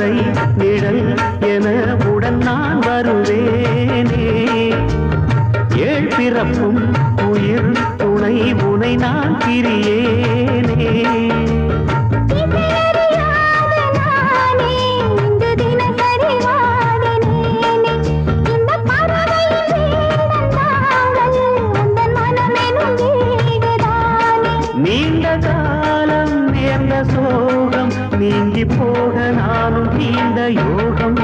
கரை நிழல் என உடன் நான் வருவேனே ஏழ் பிறப்பும் உயிர் துணை உனை நான் பிரியேனே நீண்ட காலம் நேர்ந்த சோகம் நீங்கி போக நானும் நீண்ட யோகம்